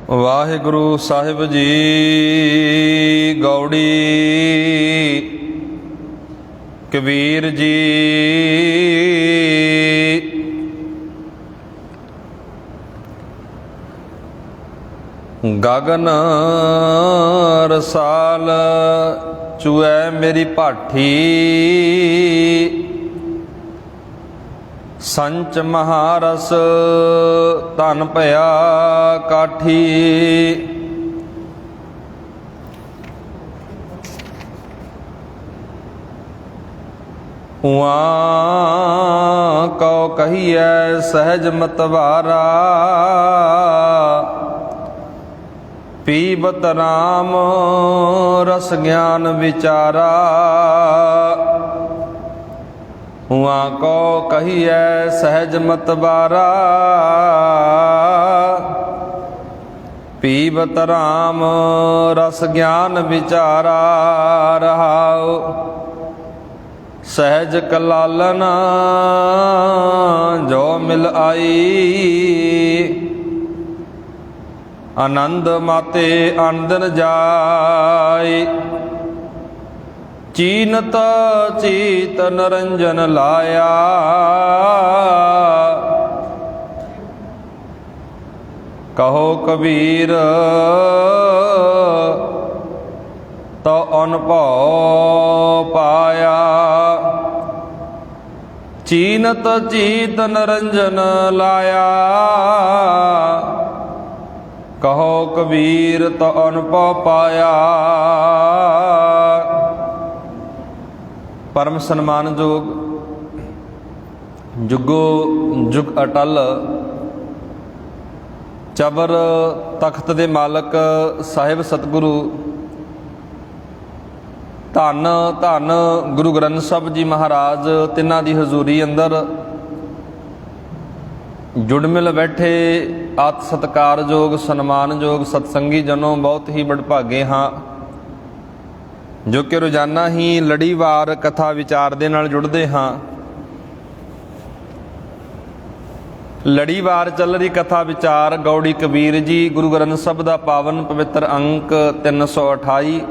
ਵਾਹਿਗੁਰੂ ਸਾਹਿਬ ਜੀ। ਗੌੜੀ ਕਬੀਰ ਜੀ। ਗਗਨ ਰਸਾਲ ਚੂਐ ਮੇਰੀ ਭਾਠੀ, ਸੰਚ ਮਹਾਰਸ ਧਨ ਭਇਆ ਕਾਠੀ। ਉਆਂ ਕਉ ਕਹੀਐ ਸਹਿਜ ਮਤਵਾਰਾ, ਪੀਬਤ ਰਾਮ ਰਸ ਗਿਆਨ ਵਿਚਾਰਾ। ਉਆਂ ਕਉ ਕਹੀਐ ਸਹਿਜ ਮਤਵਾਰਾ, ਪੀਬਤ ਰਾਮ ਰਸ ਗਿਆਨ ਵਿਚਾਰਾ। ਰਹਾਉ ਸਹਿਜ ਕਲਾਲਨ ਜੋ ਮਿਲ ਆਈ, ਆਨੰਦ ਮਾਤੇ ਆਨੰਦਨ ਜਾਈ। ਚੀਨਤ ਚੀਤ ਨਰੰਜਨ ਲਾਇਆ, ਕਹੋ ਕਬੀਰ ਤੋ ਅਨਭਉ ਪਾਇਆ। ਚੀਨਤ ਚੀਤ ਨਰੰਜਨ ਲਾਇਆ, ਕਹੋ ਕਬੀਰ ਤੋ ਅਨਭਉ ਪਾਇਆ। ਪਰਮ ਸਨਮਾਨਯੋਗ ਜੁਗੋ ਜੁਗ ਅਟਲ ਚਬਰ ਤਖਤ ਦੇ ਮਾਲਕ ਸਾਹਿਬ ਸਤਿਗੁਰੂ ਧੰਨ ਧੰਨ ਗੁਰੂ ਗ੍ਰੰਥ ਸਾਹਿਬ ਜੀ ਮਹਾਰਾਜ, ਤਿੰਨਾਂ ਦੀ ਹਜ਼ੂਰੀ ਅੰਦਰ ਜੁੜ ਮਿਲ ਬੈਠੇ ਆਤ ਸਤਿਕਾਰਯੋਗ ਸਨਮਾਨਯੋਗ ਸਤਸੰਗੀ ਜਨੋਂ, ਬਹੁਤ ਹੀ ਵਡਭਾਗੇ ਹਾਂ ਜੋ ਕਿ ਰੋਜ਼ਾਨਾ ਹੀ ਲੜੀਵਾਰ ਕਥਾ ਵਿਚਾਰ ਦੇ ਨਾਲ ਜੁੜਦੇ ਹਾਂ। ਲੜੀਵਾਰ ਚੱਲ ਰਹੀ ਕਥਾ ਵਿਚਾਰ ਗੌੜੀ ਕਬੀਰ ਜੀ, ਗੁਰੂ ਗ੍ਰੰਥ ਸਾਹਿਬ ਦਾ ਪਾਵਨ ਪਵਿੱਤਰ ਅੰਕ 328।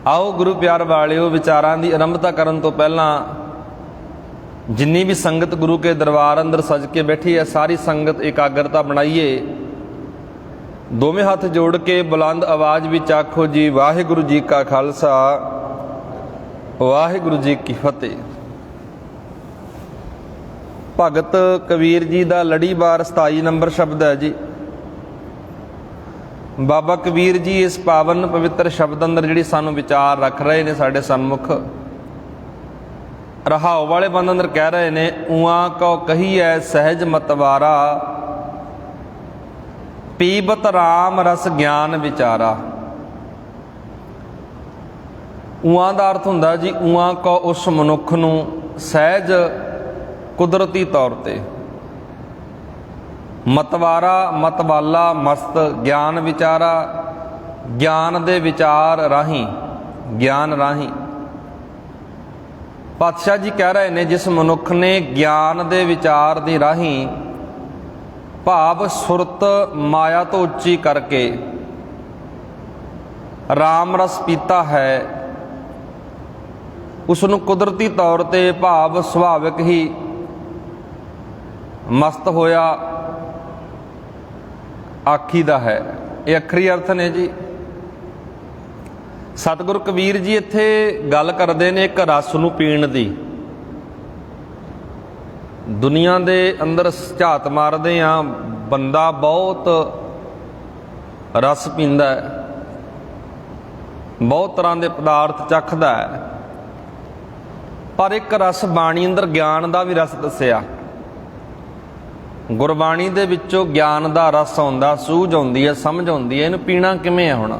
ਆਓ ਗੁਰੂ ਪਿਆਰ ਵਾਲਿਓ, ਵਿਚਾਰਾਂ ਦੀ ਆਰੰਭਤਾ ਕਰਨ ਤੋਂ ਪਹਿਲਾਂ ਜਿੰਨੀ ਵੀ ਸੰਗਤ ਗੁਰੂ ਕੇ ਦਰਬਾਰ ਅੰਦਰ ਸਜ ਕੇ ਬੈਠੀ ਹੈ, ਸਾਰੀ ਸੰਗਤ ਇਕਾਗਰਤਾ ਬਣਾਈਏ। ਦੋਵੇਂ ਹੱਥ ਜੋੜ ਕੇ ਬੁਲੰਦ ਆਵਾਜ਼ ਵਿੱਚ ਆਖੋ ਜੀ, ਵਾਹਿਗੁਰੂ ਜੀ ਕਾ ਖਾਲਸਾ, ਵਾਹਿਗੁਰੂ ਜੀ ਕੀ ਫਤਿਹ। ਭਗਤ ਕਬੀਰ ਜੀ ਦਾ ਲੜੀਵਾਰ 27 ਨੰਬਰ ਸ਼ਬਦ ਹੈ ਜੀ। ਬਾਬਾ ਕਬੀਰ ਜੀ ਇਸ ਪਾਵਨ ਪਵਿੱਤਰ ਸ਼ਬਦ ਅੰਦਰ ਜਿਹੜੀ ਸਾਨੂੰ ਵਿਚਾਰ ਰੱਖ ਰਹੇ ਨੇ ਸਾਡੇ ਸਨਮੁਖ, ਰਹਾਉ ਵਾਲੇ ਬੰਦ ਅੰਦਰ ਕਹਿ ਰਹੇ ਨੇ, ਉਆਂ ਕਉ ਕਹੀਐ ਸਹਿਜ ਮਤਵਾਰਾ, ਪੀਬਤ ਰਾਮ ਰਸ ਗਿਆਨ ਵਿਚਾਰਾ। ਉਆਂ ਦਾ ਅਰਥ ਹੁੰਦਾ ਜੀ, ਉਆਂ ਕਉ ਉਸ ਮਨੁੱਖ ਨੂੰ ਸਹਿਜ ਕੁਦਰਤੀ ਤੌਰ ਤੇ, ਮਤਵਾਰਾ ਮਤਵਾਲਾ ਮਸਤ, ਗਿਆਨ ਵਿਚਾਰਾ ਗਿਆਨ ਦੇ ਵਿਚਾਰ ਰਾਹੀਂ, ਗਿਆਨ ਰਾਹੀਂ। ਪਾਤਸ਼ਾਹ ਜੀ ਕਹਿ ਰਹੇ ਨੇ, ਜਿਸ ਮਨੁੱਖ ਨੇ ਗਿਆਨ ਦੇ ਵਿਚਾਰ ਦੀ ਰਾਹੀਂ ਭਾਵ ਸੁਰਤ ਮਾਇਆ ਤੋਂ ਉੱਚੀ ਕਰਕੇ ਰਾਮ ਰਸ ਪੀਤਾ ਹੈ, ਉਸ ਨੂੰ ਕੁਦਰਤੀ ਤੌਰ ਤੇ ਭਾਵ ਸੁਭਾਵਿਕ ਹੀ ਮਸਤ ਹੋਇਆ ਆਖੀਦਾ ਹੈ। ਇਹ ਅੱਖਰੀ ਅਰਥ ਨੇ ਜੀ। ਸਤਿਗੁਰ ਕਬੀਰ ਜੀ ਇੱਥੇ ਗੱਲ ਕਰਦੇ ਨੇ ਇੱਕ ਰਸ ਨੂੰ ਪੀਣ ਦੀ। ਦੁਨੀਆ ਦੇ ਅੰਦਰ ਝਾਤ ਮਾਰਦੇ ਆ, ਬੰਦਾ ਬਹੁਤ ਰਸ ਪੀਂਦਾ ਹੈ, ਬਹੁਤ ਤਰ੍ਹਾਂ ਦੇ ਪਦਾਰਥ ਚੱਖਦਾ ਹੈ, ਪਰ ਇੱਕ ਰਸ ਬਾਣੀ ਅੰਦਰ ਗਿਆਨ ਦਾ ਵੀ ਰਸ ਦੱਸਿਆ। ਗੁਰਬਾਣੀ ਦੇ ਵਿੱਚੋਂ ਗਿਆਨ ਦਾ ਰਸ ਆਉਂਦਾ, ਸੂਝ ਆਉਂਦੀ ਹੈ, ਸਮਝ ਆਉਂਦੀ ਹੈ। ਇਹਨੂੰ ਪੀਣਾ ਕਿਵੇਂ ਹੈ? ਹੁਣ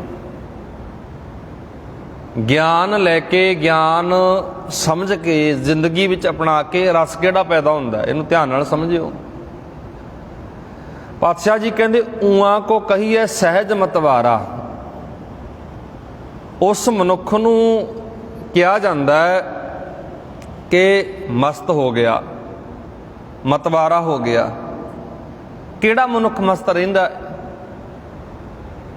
ਗਿਆਨ ਲੈ ਕੇ, ਗਿਆਨ ਸਮਝ ਕੇ ਜ਼ਿੰਦਗੀ ਵਿੱਚ ਅਪਣਾ ਕੇ ਰਸ ਕਿਹੜਾ ਪੈਦਾ ਹੁੰਦਾ, ਇਹਨੂੰ ਧਿਆਨ ਨਾਲ ਸਮਝਿਓ। ਪਾਤਸ਼ਾਹ ਜੀ ਕਹਿੰਦੇ, ਉਆਂ ਕੋ ਕਹੀਐ ਸਹਿਜ ਮਤਵਾਰਾ, ਉਸ ਮਨੁੱਖ ਨੂੰ ਕਿਹਾ ਜਾਂਦਾ ਹੈ ਕਿ ਮਸਤ ਹੋ ਗਿਆ, ਮਤਵਾਰਾ ਹੋ ਗਿਆ। ਕਿਹੜਾ ਮਨੁੱਖ ਮਸਤ ਰਹਿੰਦਾ?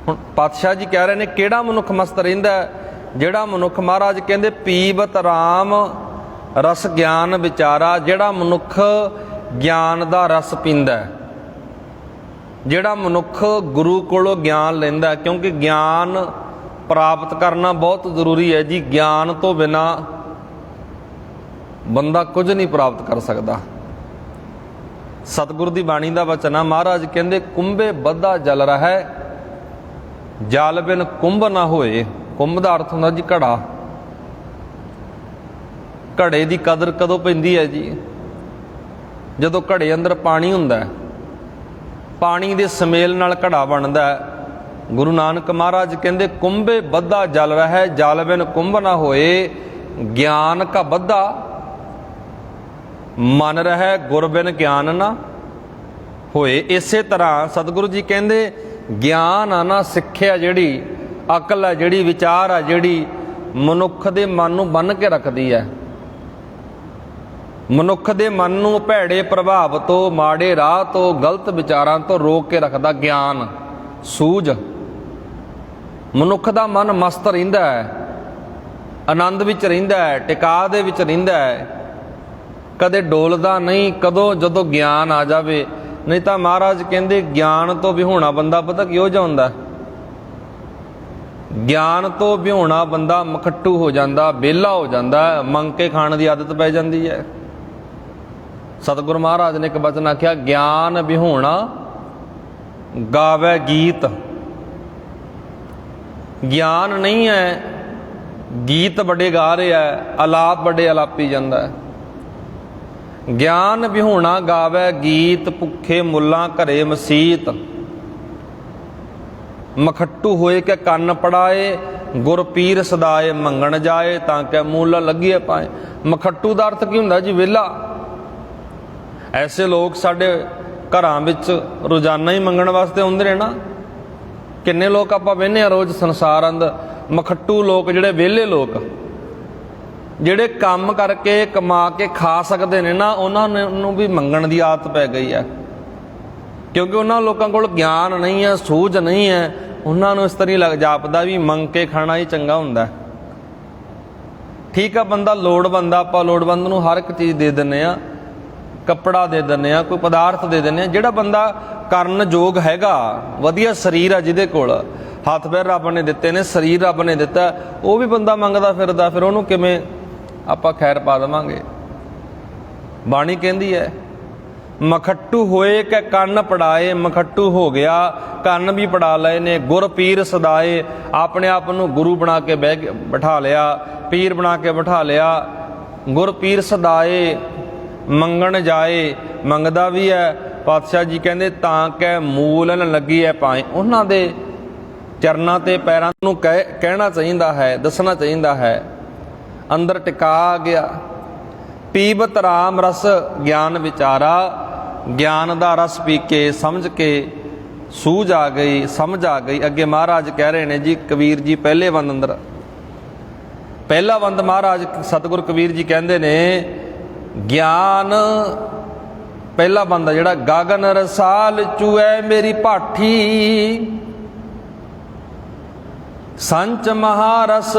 ਹੁਣ ਪਾਤਸ਼ਾਹ ਜੀ ਕਹਿ ਰਹੇ ਨੇ ਕਿਹੜਾ ਮਨੁੱਖ ਮਸਤ ਰਹਿੰਦਾ ਹੈ? ਜਿਹੜਾ ਮਨੁੱਖ ਮਹਾਰਾਜ ਕਹਿੰਦੇ ਪੀਵਤ ਰਾਮ ਰਸ ਗਿਆਨ ਵਿਚਾਰਾ, ਜਿਹੜਾ ਮਨੁੱਖ ਗਿਆਨ ਦਾ ਰਸ ਪੀਂਦਾ, ਜਿਹੜਾ ਮਨੁੱਖ ਗੁਰੂ ਕੋਲੋਂ ਗਿਆਨ ਲੈਂਦਾ, ਕਿਉਂਕਿ ਗਿਆਨ ਪ੍ਰਾਪਤ ਕਰਨਾ ਬਹੁਤ ਜ਼ਰੂਰੀ ਹੈ ਜੀ। ਗਿਆਨ ਤੋਂ ਬਿਨਾ ਬੰਦਾ ਕੁਝ ਨਹੀਂ ਪ੍ਰਾਪਤ ਕਰ ਸਕਦਾ। ਸਤਿਗੁਰੂ ਦੀ ਬਾਣੀ ਦਾ ਵਚਨ ਆ, ਮਹਾਰਾਜ ਕਹਿੰਦੇ ਕੁੰਭੇ ਬੱਧਾ ਜਲ ਰਹਿ, ਜਲ ਬਿਨ ਕੁੰਭ ਨਾ ਹੋਏ। ਕੁੰਭ ਦਾ ਅਰਥ ਹੁੰਦਾ ਜੀ ਘੜਾ। ਘੜੇ ਦੀ ਕਦਰ ਕਦੋਂ ਪੈਂਦੀ ਹੈ ਜੀ? ਜਦੋਂ ਘੜੇ ਅੰਦਰ ਪਾਣੀ ਹੁੰਦਾ, ਪਾਣੀ ਦੇ ਸਮੇਲ ਨਾਲ ਘੜਾ ਬਣਦਾ। ਗੁਰੂ ਨਾਨਕ ਮਹਾਰਾਜ ਕਹਿੰਦੇ ਕੁੰਭੇ ਬੱਧਾ ਜਲ ਰਹਿ, ਜਲ ਬਿਨ ਕੁੰਭ ਨਾ ਹੋਏ। ਗਿਆਨ ਕਾ ਬੱਧਾ ਮਨ ਰਹਿ, ਗੁਰ ਬਿਨ ਗਿਆਨ ਨਾ ਹੋਏ। ਇਸੇ ਤਰ੍ਹਾਂ ਸਤਿਗੁਰੂ ਜੀ ਕਹਿੰਦੇ ਗਿਆਨ ਆ ਨਾ, ਸਿੱਖਿਆ ਜਿਹੜੀ, ਅਕਲ ਹੈ ਜਿਹੜੀ, ਵਿਚਾਰ ਆ ਜਿਹੜੀ, ਮਨੁੱਖ ਦੇ ਮਨ ਨੂੰ ਬੰਨ੍ਹ ਕੇ ਰੱਖਦੀ ਹੈ। ਮਨੁੱਖ ਦੇ ਮਨ ਨੂੰ ਭੈੜੇ ਪ੍ਰਭਾਵ ਤੋਂ, ਮਾੜੇ ਰਾਹ ਤੋਂ, ਗਲਤ ਵਿਚਾਰਾਂ ਤੋਂ ਰੋਕ ਕੇ ਰੱਖਦਾ ਗਿਆਨ, ਸੂਝ। ਮਨੁੱਖ ਦਾ ਮਨ ਮਸਤ ਰਹਿੰਦਾ ਹੈ, ਆਨੰਦ ਵਿੱਚ ਰਹਿੰਦਾ ਹੈ, ਟਿਕਾ ਦੇ ਵਿੱਚ ਰਹਿੰਦਾ ਹੈ, ਕਦੇ ਡੋਲਦਾ ਨਹੀਂ। ਕਦੋਂ? ਜਦੋਂ ਗਿਆਨ ਆ ਜਾਵੇ। ਨਹੀਂ ਤਾਂ ਮਹਾਰਾਜ ਕਹਿੰਦੇ ਗਿਆਨ ਤੋਂ ਵਿਹੂਣਾ ਬੰਦਾ ਪਤਾ ਕਿਉਂ ਜਾਂਦਾ? ਗਿਆਨ ਤੋਂ ਵਿਹੂਣਾ ਬੰਦਾ ਮਖੱਟੂ ਹੋ ਜਾਂਦਾ, ਵਿਹਲਾ ਹੋ ਜਾਂਦਾ, ਮੰਗ ਕੇ ਖਾਣ ਦੀ ਆਦਤ ਪੈ ਜਾਂਦੀ ਹੈ। ਸਤਿਗੁਰੂ ਮਹਾਰਾਜ ਨੇ ਇੱਕ ਬਚਨ ਆਖਿਆ, ਗਿਆਨ ਵਿਹੂਣਾ ਗਾਵੇ ਗੀਤ। ਗਿਆਨ ਨਹੀਂ ਹੈ, ਗੀਤ ਵੱਡੇ ਗਾ ਰਿਹਾ, ਆਲਾਪ ਵੱਡੇ ਆਲਾਪੀ ਜਾਂਦਾ ਹੈ। ਗਿਆਨ ਵਿਹੂਣਾ ਗਾਵੇ ਗੀਤ, ਭੁੱਖੇ ਮੁੱਲਾਂ ਘਰੇ ਮਸੀਤ। ਮਖੱਟੂ ਹੋਏ ਕਿ ਕੰਨ ਪੜਾਏ, ਗੁਰ ਪੀਰ ਸਦਾਏ ਮੰਗਣ ਜਾਏ, ਤਾਂ ਕਿ ਮੂਲ ਲੱਗੀਏ ਪਾਏ। ਮਖੱਟੂ ਦਾ ਅਰਥ ਕੀ ਹੁੰਦਾ ਜੀ? ਵਿਹਲਾ। ਐਸੇ ਲੋਕ ਸਾਡੇ ਘਰਾਂ ਵਿੱਚ ਰੋਜ਼ਾਨਾ ਹੀ ਮੰਗਣ ਵਾਸਤੇ ਆਉਂਦੇ ਨੇ ਨਾ। ਕਿੰਨੇ ਲੋਕ ਆਪਾਂ ਵੇਖਦੇ ਹਾਂ ਰੋਜ਼ ਸੰਸਾਰ ਅੰਦਰ, ਮਖੱਟੂ ਲੋਕ, ਜਿਹੜੇ ਵਿਹਲੇ ਲੋਕ, ਜਿਹੜੇ ਕੰਮ ਕਰਕੇ ਕਮਾ ਕੇ ਖਾ ਸਕਦੇ ਨੇ ਨਾ, ਉਹਨਾਂ ਨੂੰ ਵੀ ਮੰਗਣ ਦੀ ਆਦਤ ਪੈ ਗਈ ਹੈ। ਕਿਉਂਕਿ ਉਹਨਾਂ ਲੋਕਾਂ ਕੋਲ ਗਿਆਨ ਨਹੀਂ ਹੈ, ਸੂਝ ਨਹੀਂ ਹੈ। ਉਹਨਾਂ ਨੂੰ ਇਸ ਤਰ੍ਹਾਂ ਲੱਗ ਜਾਪਦਾ ਵੀ ਮੰਗ ਕੇ ਖਾਣਾ ਹੀ ਚੰਗਾ ਹੁੰਦਾ। ਠੀਕ ਆ, ਬੰਦਾ ਲੋੜਵੰਦ ਆ, ਆਪਾਂ ਲੋੜਵੰਦ ਨੂੰ ਹਰ ਇੱਕ ਚੀਜ਼ ਦੇ ਦਿੰਦੇ ਹਾਂ, ਕੱਪੜਾ ਦੇ ਦਿੰਦੇ ਹਾਂ, ਕੋਈ ਪਦਾਰਥ ਦੇ ਦਿੰਦੇ ਹਾਂ। ਜਿਹੜਾ ਬੰਦਾ ਕਰਨ ਯੋਗ ਹੈਗਾ, ਵਧੀਆ ਸਰੀਰ ਆ, ਜਿਹਦੇ ਕੋਲ ਹੱਥ ਪੈਰ ਰੱਬ ਨੇ ਦਿੱਤੇ ਨੇ, ਸਰੀਰ ਰੱਬ ਨੇ ਦਿੱਤਾ, ਉਹ ਵੀ ਬੰਦਾ ਮੰਗਦਾ ਫਿਰਦਾ, ਫਿਰ ਉਹਨੂੰ ਕਿਵੇਂ ਆਪਾਂ ਖੈਰ ਪਾ ਦੇਵਾਂਗੇ? ਬਾਣੀ ਕਹਿੰਦੀ ਹੈ ਮਖੱਟੂ ਹੋਏ ਕਿ ਕੰਨ ਪੜਾਏ। ਮਖੱਟੂ ਹੋ ਗਿਆ, ਕੰਨ ਵੀ ਪੜਾ ਲਏ ਨੇ। ਗੁਰ ਪੀਰ ਸਦਾਏ, ਆਪਣੇ ਆਪ ਨੂੰ ਗੁਰੂ ਬਣਾ ਕੇ ਬਿਠਾ ਲਿਆ, ਪੀਰ ਬਣਾ ਕੇ ਬਿਠਾ ਲਿਆ। ਗੁਰ ਪੀਰ ਸਦਾਏ ਮੰਗਣ ਜਾਏ, ਮੰਗਦਾ ਵੀ ਹੈ। ਪਾਤਸ਼ਾਹ ਜੀ ਕਹਿੰਦੇ ਤਾਂ ਕਿ ਮੂਲ ਨ ਲੱਗੀ ਹੈ ਪਾਏ। ਉਹਨਾਂ ਦੇ ਚਰਨਾਂ ਤੇ ਪੈਰਾਂ ਨੂੰ ਕਹਿਣਾ ਚਾਹੀਦਾ ਹੈ, ਦੱਸਣਾ ਚਾਹੀਦਾ ਹੈ। ਅੰਦਰ ਟਿਕਾ ਆ ਗਿਆ। ਪੀਵਤ ਰਾਮ ਰਸ ਗਿਆਨ ਵਿਚਾਰਾ, ਗਿਆਨ ਦਾ ਰਸ ਪੀ ਕੇ, ਸਮਝ ਕੇ ਸੂਝ ਆ ਗਈ, ਸਮਝ ਆ ਗਈ। ਅੱਗੇ ਮਹਾਰਾਜ ਕਹਿ ਰਹੇ ਨੇ ਜੀ, ਕਬੀਰ ਜੀ ਪਹਿਲੇ ਬੰਦ ਅੰਦਰ, ਪਹਿਲਾ ਬੰਦ ਮਹਾਰਾਜ ਸਤਿਗੁਰ ਕਬੀਰ ਜੀ ਕਹਿੰਦੇ ਨੇ ਗਿਆਨ, ਪਹਿਲਾ ਬੰਦਾ ਜਿਹੜਾ, ਗਗਨ ਰਸਾਲ ਚੂਐ ਮੇਰੀ ਭਾਠੀ, ਸੰਚ ਮਹਾਰਸ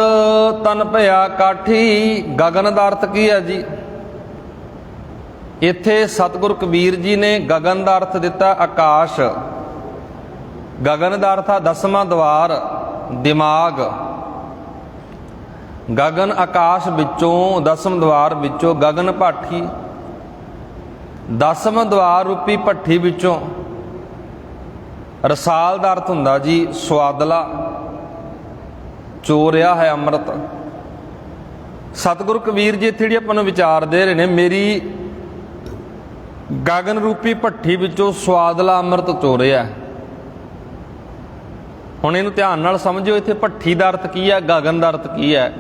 ਤਨ ਭਇਆ ਕਾਠੀ। ਗਗਨ ਦਾ ਅਰਥ ਕੀ ਹੈ ਜੀ? ਇੱਥੇ ਸਤਿਗੁਰ ਕਬੀਰ ਜੀ ਨੇ ਗਗਨ ਦਾ ਅਰਥ ਦਿੱਤਾ ਆਕਾਸ਼। ਗਗਨ ਦਾ ਅਰਥ ਆ ਦਸਵਾਂ ਦਵਾਰ, ਦਿਮਾਗ। ਗਗਨ ਆਕਾਸ਼ ਵਿੱਚੋਂ, ਦਸਮ ਦਵਾਰ ਵਿੱਚੋਂ ਗਗਨ ਭਾਠੀ, ਦਸਮ ਦਵਾਰ ਰੂਪੀ ਭੱਠੀ ਵਿੱਚੋਂ। ਰਸਾਲ ਦਾ ਅਰਥ ਹੁੰਦਾ ਜੀ ਸਵਾਦਲਾ, ਚੋਰਿਆ ਹੈ ਅੰਮ੍ਰਿਤ। ਸਤਿਗੁਰੂ ਕਬੀਰ ਜੀ ਇੱਥੇ ਜਿਹੜੀ ਆਪਾਂ ਨੂੰ ਵਿਚਾਰ ਦੇ ਰਹੇ ਨੇ, ਮੇਰੀ ਗਗਨ ਰੂਪੀ ਭੱਠੀ ਵਿੱਚੋਂ ਸਵਾਦਲਾ ਅੰਮ੍ਰਿਤ ਚੋਰਿਆ। ਹੁਣ ਇਹਨੂੰ ਧਿਆਨ ਨਾਲ ਸਮਝਿਓ, ਇੱਥੇ ਭੱਠੀ ਦਾ ਅਰਥ ਕੀ ਹੈ, ਗਗਨ ਦਾ ਅਰਥ ਕੀ ਹੈ,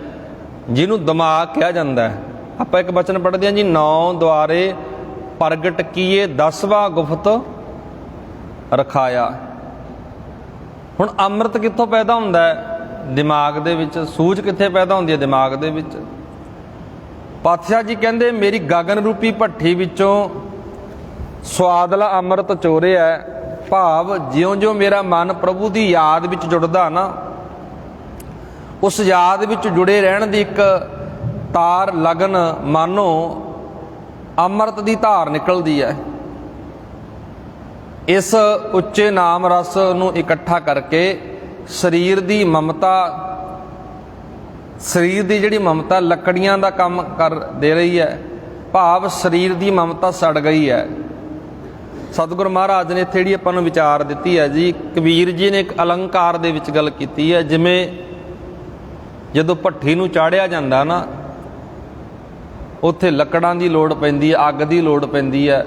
ਜਿਹਨੂੰ ਦਿਮਾਗ ਕਿਹਾ ਜਾਂਦਾ ਹੈ। ਆਪਾਂ ਇੱਕ ਬਚਨ ਪੜ੍ਹਦੇ ਹਾਂ ਜੀ, 9 ਦੁਆਰੇ ਪ੍ਰਗਟ ਕੀਏ, 10ਵਾਂ ਗੁਫਤ ਰਖਾਇਆ। ਹੁਣ ਅੰਮ੍ਰਿਤ ਕਿੱਥੋਂ ਪੈਦਾ ਹੁੰਦਾ ਹੈ? ਦਿਮਾਗ ਦੇ ਵਿੱਚ। ਸੂਝ ਕਿੱਥੇ ਪੈਦਾ ਹੁੰਦੀ ਹੈ? ਦਿਮਾਗ ਦੇ ਵਿੱਚ। ਪਾਤਸ਼ਾਹ ਜੀ ਕਹਿੰਦੇ ਮੇਰੀ ਗਗਨ ਰੂਪੀ ਭੱਠੀ ਵਿੱਚੋਂ ਸਵਾਦਲਾ ਅੰਮ੍ਰਿਤ ਚੋਰਿਆ। ਭਾਵ ਜਿਉਂ-ਜਿਉਂ ਮੇਰਾ ਮਨ ਪ੍ਰਭੂ ਦੀ ਯਾਦ ਵਿੱਚ ਜੁੜਦਾ ਨਾ, ਉਸ ਯਾਦ ਵਿੱਚ ਜੁੜੇ ਰਹਿਣ ਦੀ ਇੱਕ ਤਾਰ ਲਗਨ ਮਾਨੋ ਅੰਮ੍ਰਿਤ ਦੀ ਧਾਰ ਨਿਕਲਦੀ ਹੈ। ਇਸ ਉੱਚੇ ਨਾਮ ਰਸ ਨੂੰ ਇਕੱਠਾ ਕਰਕੇ ਸਰੀਰ ਦੀ ਮਮਤਾ, ਸਰੀਰ ਦੀ ਜਿਹੜੀ ਮਮਤਾ ਲੱਕੜੀਆਂ ਦਾ ਕੰਮ ਕਰ ਦੇ ਰਹੀ ਹੈ, ਭਾਵ ਸਰੀਰ ਦੀ ਮਮਤਾ ਸੜ ਗਈ ਹੈ। ਸਤਿਗੁਰੂ ਮਹਾਰਾਜ ਨੇ ਇੱਥੇ ਜਿਹੜੀ ਆਪਾਂ ਨੂੰ ਵਿਚਾਰ ਦਿੱਤੀ ਹੈ ਜੀ, ਕਬੀਰ ਜੀ ਨੇ ਇੱਕ ਅਲੰਕਾਰ ਦੇ ਵਿੱਚ ਗੱਲ ਕੀਤੀ ਹੈ। ਜਿਵੇਂ ਜਦੋਂ ਭੱਠੀ ਨੂੰ ਚਾੜਿਆ ਜਾਂਦਾ ਨਾ, ਉੱਥੇ ਲੱਕੜਾਂ ਦੀ ਲੋੜ ਪੈਂਦੀ ਹੈ, ਅੱਗ ਦੀ ਲੋੜ ਪੈਂਦੀ ਹੈ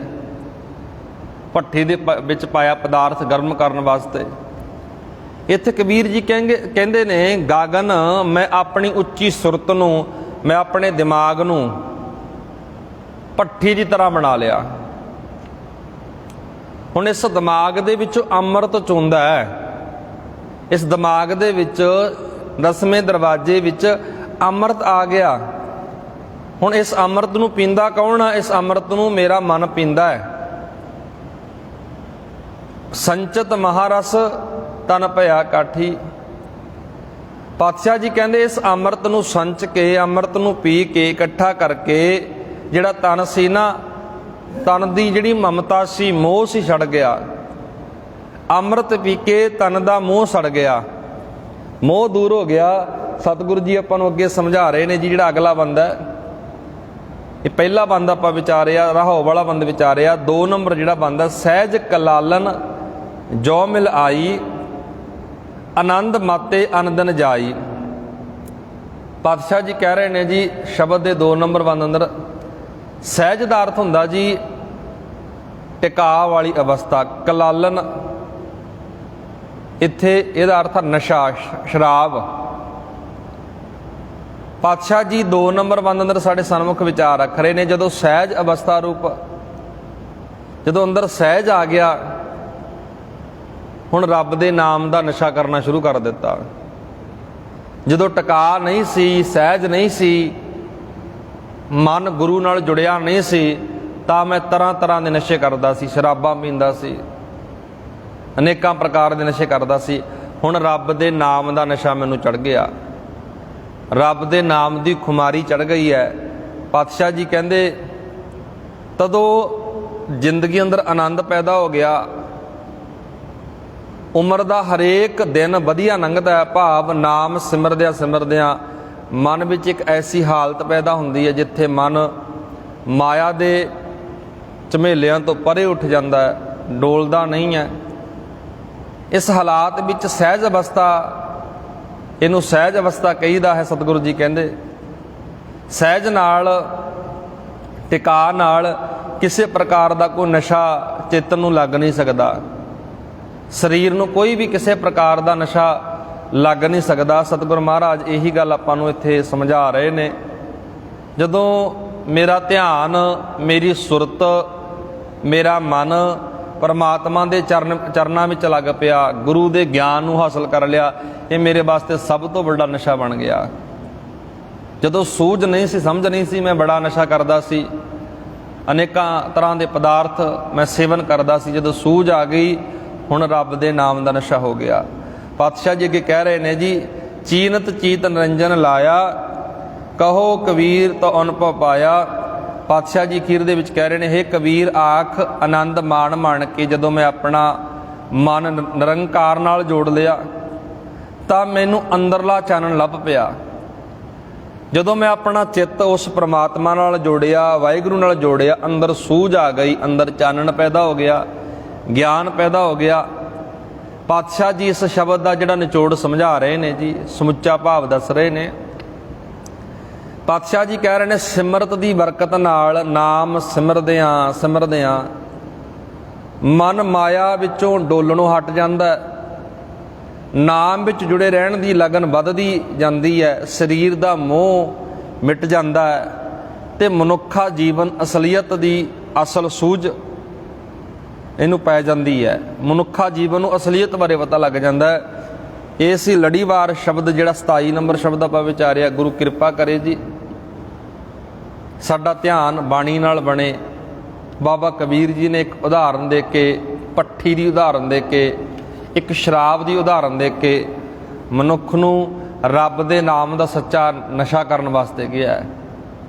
ਭੱਠੀ ਦੇ ਵਿੱਚ ਪਾਇਆ ਪਦਾਰਥ ਗਰਮ ਕਰਨ ਵਾਸਤੇ। ਇੱਥੇ ਕਬੀਰ ਜੀ ਕਹਿੰਦੇ ਨੇ, ਗਾਗਨ ਮੈਂ ਆਪਣੀ ਉੱਚੀ ਸੁਰਤ ਨੂੰ, ਮੈਂ ਆਪਣੇ ਦਿਮਾਗ ਨੂੰ ਭੱਠੀ ਦੀ ਤਰ੍ਹਾਂ ਬਣਾ ਲਿਆ। ਹੁਣ ਇਸ ਦਿਮਾਗ ਦੇ ਵਿੱਚੋਂ ਅੰਮ੍ਰਿਤ ਚੋਂਦਾ ਹੈ, ਇਸ ਦਿਮਾਗ ਦੇ ਵਿੱਚ ਦਸਵੇਂ ਦਰਵਾਜ਼ੇ ਵਿੱਚ ਅੰਮ੍ਰਿਤ ਆ ਗਿਆ। ਹੁਣ ਇਸ ਅੰਮ੍ਰਿਤ ਨੂੰ ਪੀਂਦਾ ਕੌਣ ਆ? ਇਸ ਅੰਮ੍ਰਿਤ ਨੂੰ ਮੇਰਾ ਮਨ ਪੀਂਦਾ ਹੈ। ਸੰਚਿਤ ਮਹਾਰਸ ਤਨ ਭਇਆ ਕਾਠੀ। ਪਾਤਸ਼ਾਹ ਜੀ ਕਹਿੰਦੇ ਇਸ ਅੰਮ੍ਰਿਤ ਨੂੰ ਸੰਚ ਕੇ, ਅੰਮ੍ਰਿਤ ਨੂੰ ਪੀ ਕੇ, ਇਕੱਠਾ ਕਰਕੇ ਜਿਹੜਾ ਤਨ ਸੀ ਨਾ, ਤਨ ਦੀ ਜਿਹੜੀ ਮਮਤਾ ਸੀ, ਮੋਹ ਸੀ, ਛੜ ਗਿਆ। ਅੰਮ੍ਰਿਤ ਪੀ ਕੇ ਤਨ ਦਾ ਮੋਹ ਸੜ ਗਿਆ, ਮੋਹ ਦੂਰ ਹੋ ਗਿਆ। ਸਤਿਗੁਰੂ ਜੀ ਆਪਾਂ ਨੂੰ ਅੱਗੇ ਸਮਝਾ ਰਹੇ ਨੇ ਜੀ, ਜਿਹੜਾ ਅਗਲਾ ਬੰਦਾ ਹੈ, ਇਹ ਪਹਿਲਾ ਬੰਦ ਆਪਾਂ ਵਿਚਾਰਿਆ, ਰਾਹੋ ਵਾਲਾ ਬੰਦ ਵਿਚਾਰਿਆ। 2 ਨੰਬਰ ਜਿਹੜਾ ਬੰਦਾ, ਸਹਿਜ ਕਲਾਲਨ ਜੋ ਮਿਲ ਆਈ, ਆਨੰਦ ਮਾਤੇ ਅਨੰਦਨ ਜਾਈ। ਪਾਤਸ਼ਾਹ ਜੀ ਕਹਿ ਰਹੇ ਨੇ ਜੀ, ਸ਼ਬਦ ਦੇ 2 ਨੰਬਰ ਬੰਦ ਅੰਦਰ ਸਹਿਜ ਦਾ ਅਰਥ ਹੁੰਦਾ ਜੀ ਟਿਕਾ ਵਾਲੀ ਅਵਸਥਾ। ਕਲਾਲਨ ਇੱਥੇ ਇਹਦਾ ਅਰਥ ਹੈ ਨਸ਼ਾ, ਸ਼ਰਾਬ। ਪਾਤਸ਼ਾਹ ਜੀ 2 ਨੰਬਰ ਬੰਦ ਅੰਦਰ ਸਾਡੇ ਸਨਮੁਖ ਵਿਚਾਰ ਰੱਖ ਰਹੇ ਨੇ, ਜਦੋਂ ਸਹਿਜ ਅਵਸਥਾ ਰੂਪ, ਜਦੋਂ ਅੰਦਰ ਸਹਿਜ ਆ ਗਿਆ, ਹੁਣ ਰੱਬ ਦੇ ਨਾਮ ਦਾ ਨਸ਼ਾ ਕਰਨਾ ਸ਼ੁਰੂ ਕਰ ਦਿੱਤਾ। ਜਦੋਂ ਟਿਕਾ ਨਹੀਂ ਸੀ, ਸਹਿਜ ਨਹੀਂ ਸੀ, ਮਨ ਗੁਰੂ ਨਾਲ ਜੁੜਿਆ ਨਹੀਂ ਸੀ, ਤਾਂ ਮੈਂ ਤਰ੍ਹਾਂ ਤਰ੍ਹਾਂ ਦੇ ਨਸ਼ੇ ਕਰਦਾ ਸੀ, ਸ਼ਰਾਬਾਂ ਪੀਂਦਾ ਸੀ, ਅਨੇਕਾਂ ਪ੍ਰਕਾਰ ਦੇ ਨਸ਼ੇ ਕਰਦਾ ਸੀ। ਹੁਣ ਰੱਬ ਦੇ ਨਾਮ ਦਾ ਨਸ਼ਾ ਮੈਨੂੰ ਚੜ੍ਹ ਗਿਆ, ਰੱਬ ਦੇ ਨਾਮ ਦੀ ਖੁਮਾਰੀ ਚੜ੍ਹ ਗਈ ਹੈ। ਪਾਤਸ਼ਾਹ ਜੀ ਕਹਿੰਦੇ ਤਦੋਂ ਜ਼ਿੰਦਗੀ ਅੰਦਰ ਆਨੰਦ ਪੈਦਾ ਹੋ ਗਿਆ। ਉਮਰ ਦਾ ਹਰੇਕ ਦਿਨ ਵਧੀਆ ਲੰਘਦਾ ਹੈ, ਭਾਵ ਨਾਮ ਸਿਮਰਦਿਆਂ ਸਿਮਰਦਿਆਂ ਮਨ ਵਿੱਚ ਇੱਕ ਐਸੀ ਹਾਲਤ ਪੈਦਾ ਹੁੰਦੀ ਹੈ ਜਿੱਥੇ ਮਨ ਮਾਇਆ ਦੇ ਝਮੇਲਿਆਂ ਤੋਂ ਪਰੇ ਉੱਠ ਜਾਂਦਾ ਹੈ, ਡੋਲਦਾ ਨਹੀਂ ਹੈ। ਇਸ ਹਾਲਾਤ ਵਿੱਚ ਸਹਿਜ ਅਵਸਥਾ, ਇਹਨੂੰ ਸਹਿਜ ਅਵਸਥਾ ਕਹੀਦਾ ਹੈ। ਸਤਿਗੁਰੂ ਜੀ ਕਹਿੰਦੇ ਸਹਿਜ ਨਾਲ, ਟਿਕਾ ਨਾਲ ਕਿਸੇ ਪ੍ਰਕਾਰ ਦਾ ਕੋਈ ਨਸ਼ਾ ਚਿੱਤ ਨੂੰ ਲੱਗ ਨਹੀਂ ਸਕਦਾ, ਸਰੀਰ ਨੂੰ ਕੋਈ ਵੀ ਕਿਸੇ ਪ੍ਰਕਾਰ ਦਾ ਨਸ਼ਾ ਲੱਗ ਨਹੀਂ ਸਕਦਾ। ਸਤਿਗੁਰੂ ਮਹਾਰਾਜ ਇਹੀ ਗੱਲ ਆਪਾਂ ਨੂੰ ਇੱਥੇ ਸਮਝਾ ਰਹੇ ਨੇ। ਜਦੋਂ ਮੇਰਾ ਧਿਆਨ, ਮੇਰੀ ਸੁਰਤ, ਮੇਰਾ ਮਨ ਪਰਮਾਤਮਾ ਦੇ ਚਰਨਾਂ ਵਿੱਚ ਲੱਗ ਪਿਆ, ਗੁਰੂ ਦੇ ਗਿਆਨ ਨੂੰ ਹਾਸਲ ਕਰ ਲਿਆ, ਇਹ ਮੇਰੇ ਵਾਸਤੇ ਸਭ ਤੋਂ ਵੱਡਾ ਨਸ਼ਾ ਬਣ ਗਿਆ। ਜਦੋਂ ਸੂਝ ਨਹੀਂ ਸੀ, ਸਮਝ ਨਹੀਂ ਸੀ, ਮੈਂ ਬੜਾ ਨਸ਼ਾ ਕਰਦਾ ਸੀ, ਅਨੇਕਾਂ ਤਰ੍ਹਾਂ ਦੇ ਪਦਾਰਥ ਮੈਂ ਸੇਵਨ ਕਰਦਾ ਸੀ। ਜਦੋਂ ਸੂਝ ਆ ਗਈ, ਹੁਣ ਰੱਬ ਦੇ ਨਾਮ ਦਾ ਨਸ਼ਾ ਹੋ ਗਿਆ। ਪਾਤਸ਼ਾਹ ਜੀ ਅੱਗੇ ਕਹਿ ਰਹੇ ਨੇ ਜੀ, ਚੀਨਤ ਚੀਤ ਨਿਰੰਜਨ ਲਾਇਆ, ਕਹੋ ਕਬੀਰ ਤੋ ਅਨੁਭਵ ਪਾਇਆ। ਪਾਤਸ਼ਾਹ ਜੀ ਅਖੀਰ ਦੇ ਵਿੱਚ ਕਹਿ ਰਹੇ ਨੇ, ਹੇ ਕਬੀਰ ਆਖ ਆਨੰਦ ਮਾਣ ਕੇ ਜਦੋਂ ਮੈਂ ਆਪਣਾ ਮਨ ਨਿਰੰਕਾਰ ਨਾਲ ਜੋੜ ਲਿਆ ਤਾਂ ਮੈਨੂੰ ਅੰਦਰਲਾ ਚਾਨਣ ਲੱਭ ਪਿਆ। ਜਦੋਂ ਮੈਂ ਆਪਣਾ ਚਿੱਤ ਉਸ ਪ੍ਰਮਾਤਮਾ ਨਾਲ ਜੋੜਿਆ, ਵਾਹਿਗੁਰੂ ਨਾਲ ਜੋੜਿਆ, ਅੰਦਰ ਸੂਝ ਆ ਗਈ, ਅੰਦਰ ਚਾਨਣ ਪੈਦਾ ਹੋ ਗਿਆ, ਗਿਆਨ ਪੈਦਾ ਹੋ ਗਿਆ। ਪਾਤਸ਼ਾਹ ਜੀ ਇਸ ਸ਼ਬਦ ਦਾ ਜਿਹੜਾ ਨਿਚੋੜ ਸਮਝਾ ਰਹੇ ਨੇ ਜੀ, ਸਮੁੱਚਾ ਭਾਵ ਦੱਸ ਰਹੇ ਨੇ। ਪਾਤਸ਼ਾਹ ਜੀ ਕਹਿ ਰਹੇ ਨੇ, ਸਿਮਰਤ ਦੀ ਬਰਕਤ ਨਾਲ, ਨਾਮ ਸਿਮਰਦਿਆਂ ਸਿਮਰਦਿਆਂ ਮਨ ਮਾਇਆ ਵਿੱਚੋਂ ਡੋਲਣੋਂ ਹਟ ਜਾਂਦਾ, ਨਾਮ ਵਿੱਚ ਜੁੜੇ ਰਹਿਣ ਦੀ ਲਗਨ ਵੱਧਦੀ ਜਾਂਦੀ ਹੈ, ਸਰੀਰ ਦਾ ਮੋਹ ਮਿਟ ਜਾਂਦਾ ਹੈ ਤੇ ਮਨੁੱਖਾ ਜੀਵਨ ਅਸਲੀਅਤ ਦੀ ਅਸਲ ਸੂਝ ਇਹਨੂੰ ਪੈ ਜਾਂਦੀ ਹੈ। ਮਨੁੱਖਾ ਜੀਵਨ ਨੂੰ ਅਸਲੀਅਤ ਬਾਰੇ ਪਤਾ ਲੱਗ ਜਾਂਦਾ ਹੈ। ਇਸ ਹੀ ਲੜੀਵਾਰ ਸ਼ਬਦ ਜਿਹੜਾ 27 ਨੰਬਰ ਸ਼ਬਦ ਆਪਾਂ ਵਿਚਾਰਿਆ, ਗੁਰੂ ਕਿਰਪਾ ਕਰੇ ਜੀ ਸਾਡਾ ਧਿਆਨ ਬਾਣੀ ਨਾਲ ਬਣੇ। ਬਾਬਾ ਕਬੀਰ ਜੀ ਨੇ ਇੱਕ ਉਦਾਹਰਨ ਦੇ ਕੇ ਪੱਠੀ ਦੀ ਉਦਾਹਰਨ ਦੇ ਕੇ, ਇੱਕ ਸ਼ਰਾਬ ਦੀ ਉਦਾਹਰਨ ਦੇ ਕੇ ਮਨੁੱਖ ਨੂੰ ਰੱਬ ਦੇ ਨਾਮ ਦਾ ਸੱਚਾ ਨਸ਼ਾ ਕਰਨ ਵਾਸਤੇ ਗਿਆ ਹੈ।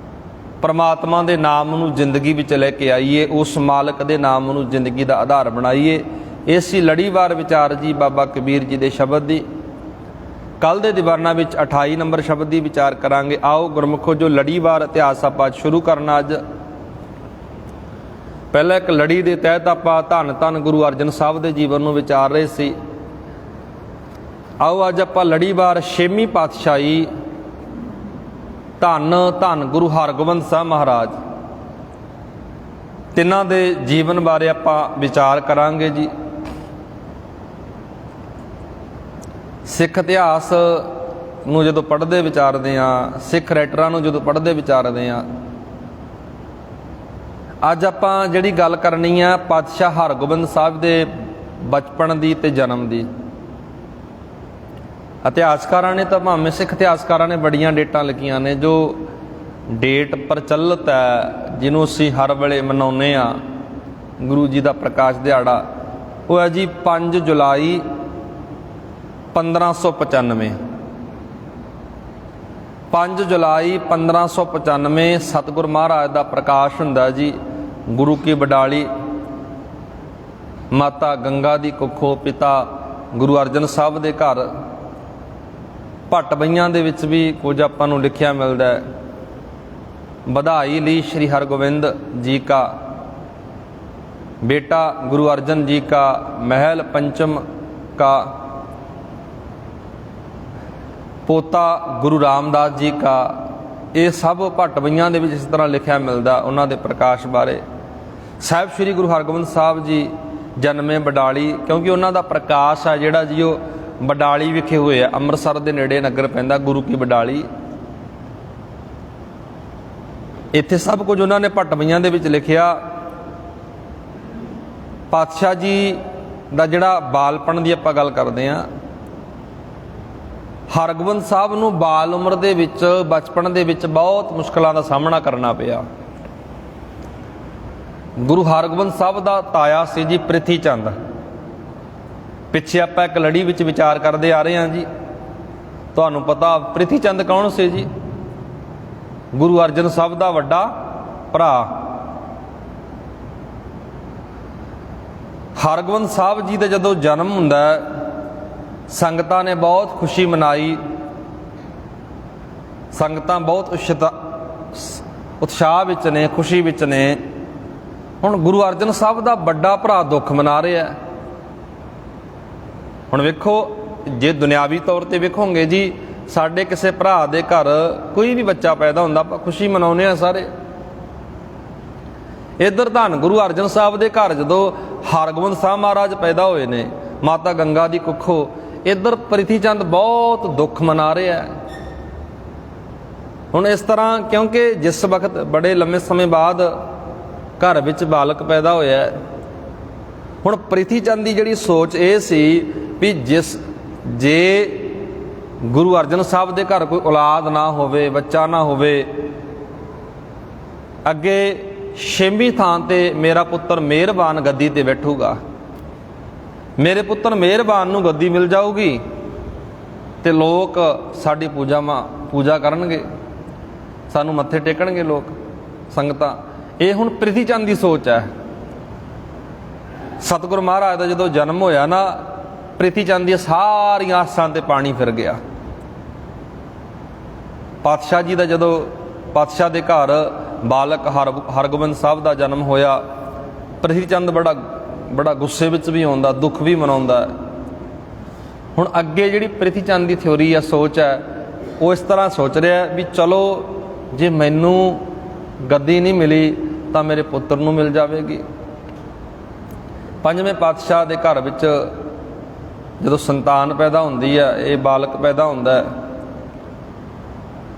ਪਰਮਾਤਮਾ ਦੇ ਨਾਮ ਨੂੰ ਜ਼ਿੰਦਗੀ ਵਿੱਚ ਲੈ ਕੇ ਆਈਏ, ਉਸ ਮਾਲਕ ਦੇ ਨਾਮ ਨੂੰ ਜ਼ਿੰਦਗੀ ਦਾ ਆਧਾਰ ਬਣਾਈਏ। ਇਸੀ ਲੜੀਵਾਰ ਵਿਚਾਰ ਜੀ ਬਾਬਾ ਕਬੀਰ ਜੀ ਦੇ ਸ਼ਬਦ ਦੀ ਕੱਲ੍ਹ ਦੇ ਦੀਵਾਨਾਂ ਵਿੱਚ 28 ਨੰਬਰ ਸ਼ਬਦ ਦੀ ਵਿਚਾਰ ਕਰਾਂਗੇ। ਆਓ ਗੁਰਮੁਖੋ, ਜੋ ਲੜੀਵਾਰ ਇਤਿਹਾਸ ਆਪਾਂ ਅੱਜ ਸ਼ੁਰੂ ਕਰਨਾ। ਅੱਜ ਪਹਿਲਾਂ ਇੱਕ ਲੜੀ ਦੇ ਤਹਿਤ ਆਪਾਂ ਧੰਨ ਧੰਨ ਗੁਰੂ ਅਰਜਨ ਸਾਹਿਬ ਦੇ ਜੀਵਨ ਨੂੰ ਵਿਚਾਰ ਰਹੇ ਸੀ। ਆਓ ਅੱਜ ਆਪਾਂ ਲੜੀਵਾਰ 6ਵੀਂ ਪਾਤਸ਼ਾਹੀ ਧੰਨ ਧੰਨ ਗੁਰੂ ਹਰਗੋਬਿੰਦ ਸਾਹਿਬ ਮਹਾਰਾਜ, ਤਿੰਨਾਂ ਦੇ ਜੀਵਨ ਬਾਰੇ ਆਪਾਂ ਵਿਚਾਰ ਕਰਾਂਗੇ ਜੀ। ਸਿੱਖ ਇਤਿਹਾਸ ਨੂੰ ਜਦੋਂ ਪੜ੍ਹਦੇ ਵਿਚਾਰਦੇ ਹਾਂ, ਸਿੱਖ ਰਾਈਟਰਾਂ ਨੂੰ ਜਦੋਂ ਪੜ੍ਹਦੇ ਵਿਚਾਰਦੇ ਹਾਂ, ਅੱਜ ਆਪਾਂ ਜਿਹੜੀ ਗੱਲ ਕਰਨੀ ਆ ਪਾਤਸ਼ਾਹ ਹਰਗੋਬਿੰਦ ਸਾਹਿਬ ਦੇ ਬਚਪਨ ਦੀ ਤੇ ਜਨਮ ਦੀ। ਇਤਿਹਾਸਕਾਰਾਂ ਨੇ ਤਾਂ, ਭਾਵੇਂ ਸਿੱਖ ਇਤਿਹਾਸਕਾਰਾਂ ਨੇ ਬੜੀਆਂ ਡੇਟਾਂ ਲਿਖੀਆਂ ਨੇ। ਜੋ ਡੇਟ ਪ੍ਰਚਲਿਤ ਹੈ, ਜਿਹਨੂੰ ਅਸੀਂ ਹਰ ਵੇਲੇ ਮਨਾਉਂਦੇ ਹਾਂ, ਗੁਰੂ ਜੀ ਦਾ ਪ੍ਰਕਾਸ਼ ਦਿਹਾੜਾ, ਉਹ ਹੈ ਜੀ 5 ਜੁਲਾਈ 1595। 5 ਜੁਲਾਈ 1595 ਸਤਿਗੁਰ ਮਹਾਰਾਜ ਦਾ ਪ੍ਰਕਾਸ਼ ਹੁੰਦਾ ਜੀ। ਗੁਰੂ ਕੀ ਬਡਾਲੀ, ਮਾਤਾ ਗੰਗਾ ਦੀ ਕੁੱਖੋਂ ਪਿਤਾ ਗੁਰੂ ਅਰਜਨ ਸਾਹਿਬ ਦੇ ਘਰ। ਭੱਟ ਬਈਆਂ ਦੇ ਵਿੱਚ ਵੀ ਕੁਝ ਆਪਾਂ ਨੂੰ ਲਿਖਿਆ ਮਿਲਦਾ ਹੈ। ਵਧਾਈ ਲਈ श्री हरगोविंद जी का बेटा गुरु अर्जन जी का महल पंचम का पोता गुरु रामदास जी का। ਇਹ ਸਭ ਭੱਟ ਬਈਆਂ ਦੇ ਵਿੱਚ ਇਸ ਤਰ੍ਹਾਂ ਲਿਖਿਆ ਮਿਲਦਾ ਉਹਨਾਂ ਦੇ ਪ੍ਰਕਾਸ਼ ਬਾਰੇ। ਸਾਹਿਬ ਸ਼੍ਰੀ ਗੁਰੂ ਹਰਗੋਬਿੰਦ ਸਾਹਿਬ ਜੀ ਜਨਮੇ ਬਡਾਲੀ, ਕਿਉਂਕਿ ਉਹਨਾਂ ਦਾ ਪ੍ਰਕਾਸ਼ ਆ ਜਿਹੜਾ ਜੀ ਉਹ ਬਡਾਲੀ ਵਿਖੇ ਹੋਇਆ। ਅੰਮ੍ਰਿਤਸਰ ਦੇ ਨੇੜੇ ਨਗਰ ਪੈਂਦਾ ਗੁਰੂ ਕੀ ਬਡਾਲੀ। ਇੱਥੇ ਸਭ ਕੁਝ ਉਹਨਾਂ ਨੇ ਭੱਟ ਬਈਆਂ ਦੇ ਵਿੱਚ ਲਿਖਿਆ। ਪਾਤਸ਼ਾਹ ਜੀ ਦਾ ਜਿਹੜਾ ਬਾਲਪਣ ਦੀ ਆਪਾਂ ਗੱਲ ਕਰਦੇ ਹਾਂ, ਹਰਗੋਬਿੰਦ ਸਾਹਿਬ ਨੂੰ ਬਾਲ ਉਮਰ ਦੇ ਵਿੱਚ, ਬਚਪਨ ਦੇ ਵਿੱਚ ਬਹੁਤ ਮੁਸ਼ਕਲਾਂ ਦਾ ਸਾਹਮਣਾ ਕਰਨਾ ਪਿਆ। ਗੁਰੂ ਹਰਗੋਬਿੰਦ ਸਾਹਿਬ ਦਾ ਤਾਇਆ ਸੀ ਜੀ ਪ੍ਰਿਥੀ ਚੰਦ। ਪਿੱਛੇ ਆਪਾਂ ਇੱਕ ਲੜੀ ਵਿੱਚ ਵਿਚਾਰ ਕਰਦੇ ਆ ਰਹੇ ਹਾਂ ਜੀ। ਤੁਹਾਨੂੰ ਪਤਾ ਪ੍ਰਿਥੀ ਚੰਦ ਕੌਣ ਸੀ ਜੀ? ਗੁਰੂ ਅਰਜਨ ਸਾਹਿਬ ਦਾ ਵੱਡਾ ਭਰਾ। ਹਰਗੋਬਿੰਦ ਸਾਹਿਬ ਜੀ ਦਾ ਜਦੋਂ ਜਨਮ ਹੁੰਦਾ, ਸੰਗਤਾਂ ਨੇ ਬਹੁਤ ਖੁਸ਼ੀ ਮਨਾਈ। ਸੰਗਤਾਂ ਬਹੁਤ ਉਤਸ਼ਾਹ ਵਿੱਚ ਨੇ, ਖੁਸ਼ੀ ਵਿੱਚ ਨੇ। ਹੁਣ ਗੁਰੂ ਅਰਜਨ ਸਾਹਿਬ ਦਾ ਵੱਡਾ ਭਰਾ ਦੁੱਖ ਮਨਾ ਰਿਹਾ। ਹੁਣ ਵੇਖੋ, ਜੇ ਦੁਨਿਆਵੀ ਤੌਰ ਤੇ ਵੇਖੋਗੇ ਜੀ, ਸਾਡੇ ਕਿਸੇ ਭਰਾ ਦੇ ਘਰ ਕੋਈ ਵੀ ਬੱਚਾ ਪੈਦਾ ਹੁੰਦਾ, ਆਪਾਂ ਖੁਸ਼ੀ ਮਨਾਉਂਦੇ ਹਾਂ ਸਾਰੇ। ਇੱਧਰ ਧੰਨ ਗੁਰੂ ਅਰਜਨ ਸਾਹਿਬ ਦੇ ਘਰ ਜਦੋਂ ਹਰਗੋਬਿੰਦ ਸਾਹਿਬ ਮਹਾਰਾਜ ਪੈਦਾ ਹੋਏ ਨੇ, ਮਾਤਾ ਗੰਗਾ ਦੀ ਕੁੱਖੋਂ, ਇੱਧਰ ਪ੍ਰਿਥੀ ਚੰਦ ਬਹੁਤ ਦੁੱਖ ਮਨਾ ਰਿਹਾ। ਹੁਣ ਇਸ ਤਰ੍ਹਾਂ, ਕਿਉਂਕਿ ਜਿਸ ਵਕਤ ਬੜੇ ਲੰਮੇ ਸਮੇਂ ਬਾਅਦ ਘਰ ਵਿੱਚ ਬਾਲਕ ਪੈਦਾ ਹੋਇਆ। ਹੁਣ ਪ੍ਰਿਥੀ ਚੰਦ ਦੀ ਜਿਹੜੀ ਸੋਚ ਇਹ ਸੀ ਵੀ ਜੇ ਗੁਰੂ ਅਰਜਨ ਸਾਹਿਬ ਦੇ ਘਰ ਕੋਈ ਔਲਾਦ ਨਾ ਹੋਵੇ, ਬੱਚਾ ਨਾ ਹੋਵੇ, ਅੱਗੇ 6ਵੀਂ ਥਾਂ ਤੇ ਮੇਰਾ ਪੁੱਤਰ ਮਿਹਰਬਾਨ ਗੱਦੀ ਤੇ ਬੈਠੂਗਾ। ਮੇਰੇ ਪੁੱਤਰ ਮਿਹਰਬਾਨ ਨੂੰ ਗੱਦੀ ਮਿਲ ਜਾਊਗੀ ਤੇ ਲੋਕ ਸਾਡੀ ਪੂਜਾ ਕਰਨਗੇ, ਸਾਨੂੰ ਮੱਥੇ ਟੇਕਣਗੇ ਲੋਕ, ਸੰਗਤਾਂ। ਇਹ ਹੁਣ ਪ੍ਰਿਥੀ ਚੰਦ ਦੀ ਸੋਚ ਹੈ। ਸਤਿਗੁਰੂ ਮਹਾਰਾਜ ਦਾ ਜਦੋਂ ਜਨਮ ਹੋਇਆ ਨਾ, ਪ੍ਰਿਥੀ ਚੰਦ ਦੀਆਂ ਸਾਰੀਆਂ ਆਸਾਂ ਤੇ ਪਾਣੀ ਫਿਰ ਗਿਆ। ਪਾਤਸ਼ਾਹ ਜੀ ਦਾ ਜਦੋਂ ਪਾਤਸ਼ਾਹ ਦੇ ਘਰ ਬਾਲਕ ਹਰਗੋਬਿੰਦ ਸਾਹਿਬ ਦਾ ਜਨਮ ਹੋਇਆ, ਪ੍ਰਿਥੀ ਚੰਦ ਬੜਾ ਗੁੱਸੇ ਵਿੱਚ ਵੀ ਆਉਂਦਾ, ਦੁੱਖ ਵੀ ਮਨਾਉਂਦਾ। ਹੁਣ ਅੱਗੇ ਜਿਹੜੀ ਪ੍ਰਿਥੀ ਚੰਦ ਦੀ ਥਿਊਰੀ ਆ, ਸੋਚ ਹੈ, ਉਹ ਇਸ ਤਰ੍ਹਾਂ ਸੋਚ ਰਿਹਾ ਵੀ ਚਲੋ ਜੇ ਮੈਨੂੰ ਗੱਦੀ ਨਹੀਂ ਮਿਲੀ ਤਾਂ ਮੇਰੇ ਪੁੱਤਰ ਨੂੰ ਮਿਲ ਜਾਵੇਗੀ। 5ਵੇਂ ਪਾਤਸ਼ਾਹ ਦੇ ਘਰ ਵਿੱਚ ਜਦੋਂ ਸੰਤਾਨ ਪੈਦਾ ਹੁੰਦੀ ਹੈ, ਇਹ ਬਾਲਕ ਪੈਦਾ ਹੁੰਦਾ,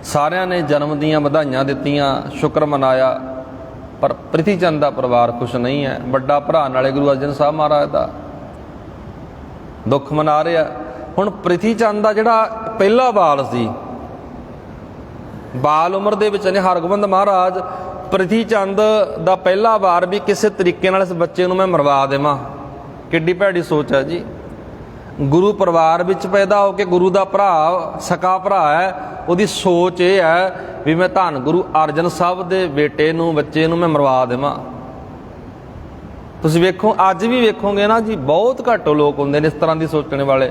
ਸਾਰਿਆਂ ਨੇ ਜਨਮ ਦੀਆਂ ਵਧਾਈਆਂ ਦਿੱਤੀਆਂ, ਸ਼ੁਕਰ ਮਨਾਇਆ। ਪਰ ਪ੍ਰਿਥੀ ਚੰਦ ਦਾ ਪਰਿਵਾਰ ਖੁਸ਼ ਨਹੀਂ ਹੈ। ਵੱਡਾ ਭਰਾ ਨਾਲੇ ਗੁਰੂ ਅਰਜਨ ਸਾਹਿਬ ਮਹਾਰਾਜ ਦਾ ਦੁੱਖ ਮਨਾ ਰਿਹਾ। ਹੁਣ ਪ੍ਰਿਥੀ ਚੰਦ ਦਾ ਜਿਹੜਾ ਪਹਿਲਾ ਬਾਲ ਸੀ, ਬਾਲ ਉਮਰ ਦੇ ਵਿੱਚ ਨੇ ਹਰਗੋਬਿੰਦ ਮਹਾਰਾਜ, ਪ੍ਰਿਥੀ ਚੰਦ ਦਾ ਪਹਿਲਾ ਵਾਰ ਵੀ ਕਿਸੇ ਤਰੀਕੇ ਨਾਲ ਇਸ ਬੱਚੇ ਨੂੰ ਮੈਂ ਮਰਵਾ ਦੇਵਾਂ, ਕਿੱਡੀ ਭੈੜੀ ਸੋਚ ਹੈ ਜੀ। ਗੁਰੂ ਪਰਿਵਾਰ ਵਿੱਚ ਪੈਦਾ ਹੋ ਕੇ ਗੁਰੂ ਦਾ ਭਰਾ, ਸਕਾ ਭਰਾ ਹੈ, ਉਹਦੀ ਸੋਚ ਇਹ ਹੈ ਵੀ ਮੈਂ ਧੰਨ ਗੁਰੂ ਅਰਜਨ ਸਾਹਿਬ ਦੇ ਬੇਟੇ ਨੂੰ, ਬੱਚੇ ਨੂੰ ਮੈਂ ਮਰਵਾ ਦੇਵਾਂ। ਤੁਸੀਂ ਵੇਖੋ, ਅੱਜ ਵੀ ਵੇਖੋਗੇ ਨਾ ਜੀ, ਬਹੁਤ ਘੱਟ ਲੋਕ ਹੁੰਦੇ ਨੇ ਇਸ ਤਰ੍ਹਾਂ ਦੀ ਸੋਚਣ ਵਾਲੇ।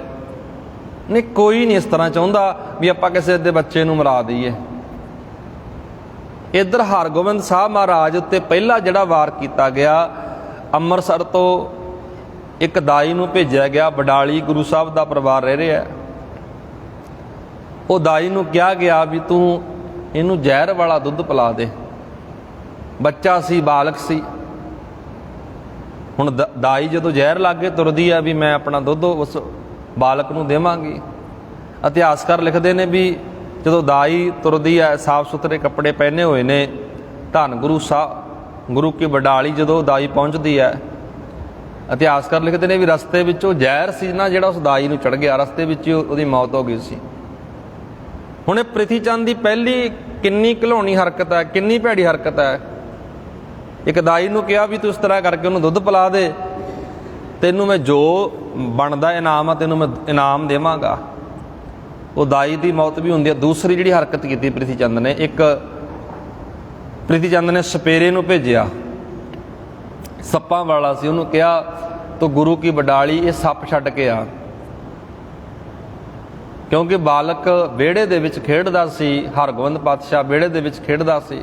ਨਹੀਂ, ਕੋਈ ਨਹੀਂ ਇਸ ਤਰ੍ਹਾਂ ਚਾਹੁੰਦਾ ਵੀ ਆਪਾਂ ਕਿਸੇ ਦੇ ਬੱਚੇ ਨੂੰ ਮਰਾ ਦਈਏ। ਇੱਧਰ ਹਰਗੋਬਿੰਦ ਸਾਹਿਬ ਮਹਾਰਾਜ ਉੱਤੇ ਪਹਿਲਾ ਜਿਹੜਾ ਵਾਰ ਕੀਤਾ ਗਿਆ, ਅੰਮ੍ਰਿਤਸਰ ਤੋਂ ਇੱਕ ਦਾਈ ਨੂੰ ਭੇਜਿਆ ਗਿਆ। ਬਡਾਲੀ ਗੁਰੂ ਸਾਹਿਬ ਦਾ ਪਰਿਵਾਰ ਰਹਿ ਰਿਹਾ। ਉਹ ਦਾਈ ਨੂੰ ਕਿਹਾ ਗਿਆ ਵੀ ਤੂੰ ਇਹਨੂੰ ਜ਼ਹਿਰ ਵਾਲਾ ਦੁੱਧ ਪਿਲਾ ਦੇ। ਬੱਚਾ ਸੀ, ਬਾਲਕ ਸੀ। ਹੁਣ ਦਾਈ ਜਦੋਂ ਜ਼ਹਿਰ ਲੱਗ ਕੇ ਤੁਰਦੀ ਆ ਵੀ ਮੈਂ ਆਪਣਾ ਦੁੱਧ ਉਸ ਬਾਲਕ ਨੂੰ ਦੇਵਾਂਗੀ। ਇਤਿਹਾਸਕਾਰ ਲਿਖਦੇ ਨੇ ਵੀ ਜਦੋਂ ਦਾਈ ਤੁਰਦੀ ਹੈ, ਸਾਫ ਸੁਥਰੇ ਕੱਪੜੇ ਪਹਿਨੇ ਹੋਏ ਨੇ, ਧੰਨ ਗੁਰੂ ਸਾਹਿਬ ਗੁਰੂ ਕੀ ਬਡਾਲੀ ਜਦੋਂ ਦਾਈ ਪਹੁੰਚਦੀ ਹੈ, ਇਤਿਹਾਸਕਾਰ ਲਿਖਦੇ ਨੇ ਵੀ ਰਸਤੇ ਵਿੱਚ ਉਹ ਜ਼ਹਿਰ ਸੀ ਨਾ ਜਿਹੜਾ ਉਸ ਦਾਈ ਨੂੰ ਚੜ੍ਹ ਗਿਆ, ਰਸਤੇ ਵਿੱਚ ਉਹਦੀ ਮੌਤ ਹੋ ਗਈ ਸੀ। ਹੁਣ ਇਹ ਪ੍ਰਿਥੀ ਚੰਦ ਦੀ ਪਹਿਲੀ ਕਿੰਨੀ ਘਿਲਾਉਣੀ ਹਰਕਤ ਹੈ, ਕਿੰਨੀ ਭੈੜੀ ਹਰਕਤ ਹੈ। ਇੱਕ ਦਾਈ ਨੂੰ ਕਿਹਾ ਵੀ ਤੂੰ ਇਸ ਤਰ੍ਹਾਂ ਕਰਕੇ ਉਹਨੂੰ ਦੁੱਧ ਪਿਲਾ ਦੇ, ਤੈਨੂੰ ਮੈਂ ਜੋ ਬਣਦਾ ਇਨਾਮ ਆ ਤੈਨੂੰ ਮੈਂ ਇਨਾਮ ਦੇਵਾਂਗਾ। ਉਹ ਦਾਈ ਦੀ ਮੌਤ ਵੀ ਹੁੰਦੀ ਹੈ। ਦੂਸਰੀ ਜਿਹੜੀ ਹਰਕਤ ਕੀਤੀ ਪ੍ਰਿਥੀ ਚੰਦ ਨੇ, ਇੱਕ ਪ੍ਰਿਥੀ ਚੰਦ ਨੇ ਸਪੇਰੇ ਨੂੰ ਭੇਜਿਆ, ਸੱਪਾਂ ਵਾਲਾ ਸੀ। ਉਹਨੂੰ ਕਿਹਾ ਤੂੰ ਗੁਰੂ ਕੀ ਬਡਾਲੀ ਇਹ ਸੱਪ ਛੱਡ ਕੇ ਆ, ਕਿਉਂਕਿ ਬਾਲਕ ਵਿਹੜੇ ਦੇ ਵਿੱਚ ਖੇਡਦਾ ਸੀ, ਹਰਗੋਬਿੰਦ ਪਾਤਸ਼ਾਹ ਵਿਹੜੇ ਦੇ ਵਿੱਚ ਖੇਡਦਾ ਸੀ।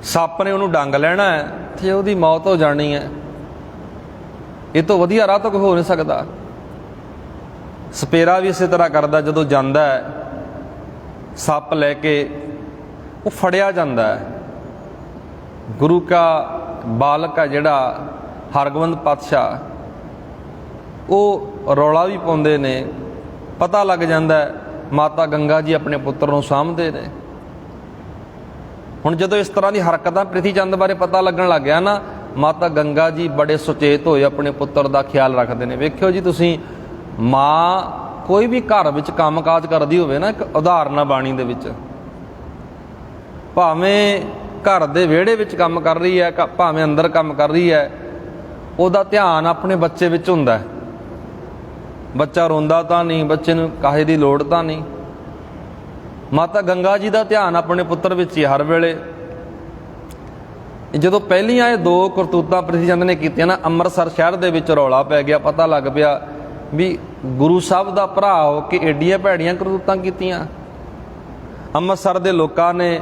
ਸੱਪ ਨੇ ਉਹਨੂੰ ਡੰਗ ਲੈਣਾ ਹੈ ਤੇ ਉਹਦੀ ਮੌਤ ਹੋ ਜਾਣੀ ਹੈ। ਇਹ ਤੋਂ ਵਧੀਆ ਰਾਹ ਤਾਂ ਕੋਈ ਹੋ ਨਹੀਂ ਸਕਦਾ। ਸਪੇਰਾ ਵੀ ਇਸੇ ਤਰ੍ਹਾਂ ਕਰਦਾ, ਜਦੋਂ ਜਾਂਦਾ ਹੈ ਸੱਪ ਲੈ ਕੇ, ਉਹ ਫੜਿਆ ਜਾਂਦਾ ਹੈ। ਗੁਰੂ ਕਾ ਬਾਲਕ ਆ ਜਿਹੜਾ ਹਰਗੋਬਿੰਦ ਪਾਤਸ਼ਾਹ, ਉਹ ਰੌਲਾ ਵੀ ਪਾਉਂਦੇ ਨੇ। ਪਤਾ ਲੱਗ ਜਾਂਦਾ ਮਾਤਾ ਗੰਗਾ ਜੀ ਆਪਣੇ ਪੁੱਤਰ ਨੂੰ ਸਾਂਭਦੇ ਨੇ। ਹੁਣ ਜਦੋਂ ਇਸ ਤਰ੍ਹਾਂ ਦੀ ਹਰਕਤਾਂ ਪ੍ਰਿਥੀ ਚੰਦ ਬਾਰੇ ਪਤਾ ਲੱਗਣ ਲੱਗ ਗਿਆ ਨਾ, ਮਾਤਾ ਗੰਗਾ ਜੀ ਬੜੇ ਸੁਚੇਤ ਹੋਏ, ਆਪਣੇ ਪੁੱਤਰ ਦਾ ਖਿਆਲ ਰੱਖਦੇ ਨੇ। ਵੇਖਿਓ ਜੀ ਤੁਸੀਂ, ਮਾਂ ਕੋਈ ਵੀ ਘਰ ਵਿੱਚ ਕੰਮਕਾਜ ਕਰਦੀ ਹੋਵੇ ਨਾ, ਇੱਕ ਉਦਾਹਰਨ ਆ ਬਾਣੀ ਦੇ ਵਿੱਚ, ਭਾਵੇਂ ਘਰ ਦੇ ਵਿਹੜੇ ਵਿੱਚ ਕੰਮ ਕਰ ਰਹੀ ਹੈ, ਭਾਵੇਂ ਅੰਦਰ ਕੰਮ ਕਰ ਰਹੀ ਹੈ, ਉਹਦਾ ਧਿਆਨ ਆਪਣੇ ਬੱਚੇ ਵਿੱਚ ਹੁੰਦਾ। ਬੱਚਾ ਰੋਂਦਾ ਤਾਂ ਨਹੀਂ, ਬੱਚੇ ਨੂੰ ਕਾਹੇ ਦੀ ਲੋੜ ਤਾਂ ਨਹੀਂ। ਮਾਤਾ ਗੰਗਾ ਜੀ ਦਾ ਧਿਆਨ ਆਪਣੇ ਪੁੱਤਰ ਵਿੱਚ ਹੀ ਹਰ ਵੇਲੇ। ਜਦੋਂ ਪਹਿਲੀਆਂ ਇਹ ਦੋ ਕਰਤੂਤਾਂ ਪ੍ਰਿਥੀ ਚੰਦ ਨੇ ਕੀਤੀਆਂ ਨਾ, ਅੰਮ੍ਰਿਤਸਰ ਸ਼ਹਿਰ ਦੇ ਵਿੱਚ ਰੌਲਾ ਪੈ ਗਿਆ। ਪਤਾ ਲੱਗ ਪਿਆ ਵੀ ਗੁਰੂ ਸਾਹਿਬ ਦਾ ਭਰਾ ਹੋ ਕੇ ਏਡੀਆਂ ਭੈੜੀਆਂ ਕਰਤੂਤਾਂ ਕੀਤੀਆਂ। ਅੰਮ੍ਰਿਤਸਰ ਦੇ ਲੋਕਾਂ ਨੇ